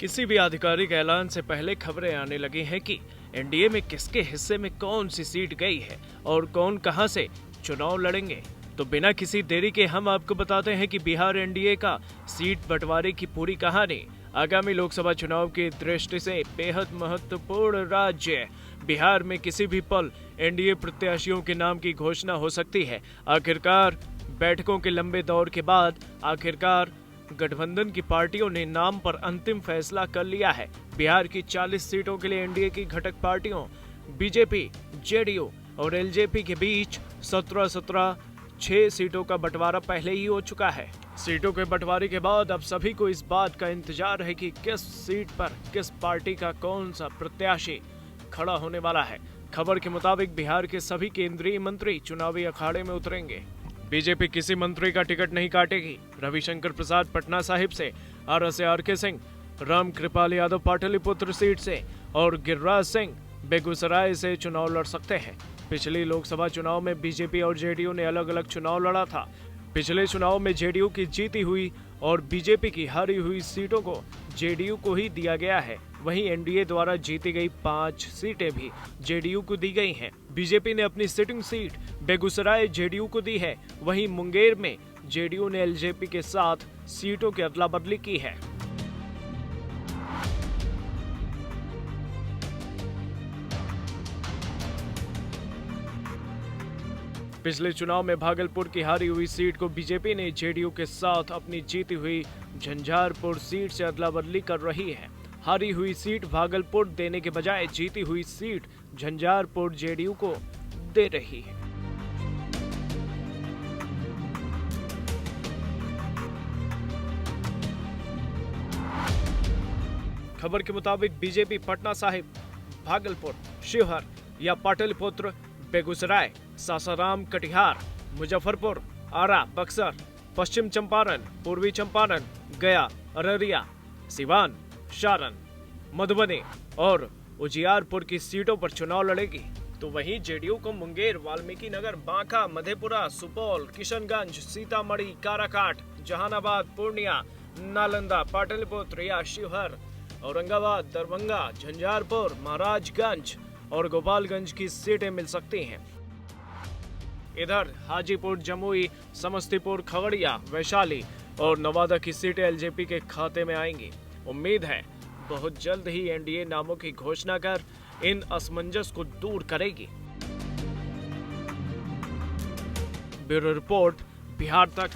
किसी भी आधिकारिक ऐलान से पहले खबरें आने लगी हैं कि एनडीए में किसके हिस्से में कौन सी सीट गई है और कौन कहां से चुनाव लड़ेंगे। तो बिना किसी देरी के हम आपको बताते हैं कि बिहार एनडीए का सीट बंटवारे की पूरी कहानी आगामी लोकसभा चुनाव की दृष्टि से बेहद महत्वपूर्ण राज्य बिहार में किसी भी पल एनडीए प्रत्याशियों के नाम की घोषणा हो सकती है। आखिरकार बैठकों के लंबे दौर के बाद आखिरकार गठबंधन की पार्टियों ने नाम पर अंतिम फैसला कर लिया है। बिहार की 40 सीटों के लिए एनडीए की घटक पार्टियों बीजेपी, जेडीयू और एलजेपी के बीच 17-17 6 सीटों का बंटवारा पहले ही हो चुका है। सीटों के बंटवारे के बाद अब सभी को इस बात का इंतजार है कि किस सीट पर किस पार्टी का कौन सा प्रत्याशी खड़ा होने वाला है। खबर के मुताबिक बिहार के सभी केंद्रीय मंत्री चुनावी अखाड़े में उतरेंगे। बीजेपी किसी मंत्री का टिकट नहीं काटेगी। रविशंकर प्रसाद पटना साहिब से, आर.के. सिंह राम कृपाल यादव पाटलिपुत्र सीट से और गिरिराज सिंह बेगूसराय से चुनाव लड़ सकते हैं। पिछली लोकसभा चुनाव में बीजेपी और जेडीयू ने अलग अलग चुनाव लड़ा था। पिछले चुनाव में जेडीयू की जीती हुई और बीजेपी की हारी हुई सीटों को जेडीयू को ही दिया गया है। वहीं एनडीए द्वारा जीती गई 5 सीटें भी जेडीयू को दी गई हैं। बीजेपी ने अपनी सिटिंग सीट बेगूसराय जेडीयू को दी है। वहीं मुंगेर में जेडीयू ने एलजेपी के साथ सीटों की अदला बदली की है। पिछले चुनाव में भागलपुर की हारी हुई सीट को बीजेपी ने जेडीयू के साथ अपनी जीती हुई झंझारपुर सीट से अदला बदली कर रही है। हारी हुई सीट भागलपुर देने के बजाय जीती हुई सीट झंझारपुर जेडीयू को दे रही है। खबर के मुताबिक बीजेपी पटना साहिब, भागलपुर, शिवहर या पाटलिपुत्र, बेगूसराय, सासाराम, कटिहार, मुजफ्फरपुर, आरा, बक्सर, पश्चिम चंपारण, पूर्वी चंपारण, गया, अररिया, सिवान, सारण, मधुबनी और उजियारपुर की सीटों पर चुनाव लड़ेगी। तो वहीं जेडीयू को मुंगेर, वाल्मीकि नगर, बांका, मधेपुरा, सुपौल, किशनगंज, सीतामढ़ी, काराकाट, जहानाबाद, पूर्णिया, नालंदा, पाटलिपुत्र या शिवहर, औरंगाबाद, दरभंगा, झंझारपुर, महाराजगंज और गोपालगंज की सीटें मिल सकती हैं। इधर हाजीपुर, जमुई, समस्तीपुर, खगड़िया, वैशाली और नवादा की सीटें एलजेपी के खाते में आएंगी। उम्मीद है बहुत जल्द ही एनडीए नामों की घोषणा कर इन असमंजस को दूर करेगी। ब्यूरो रिपोर्ट, बिहार तक।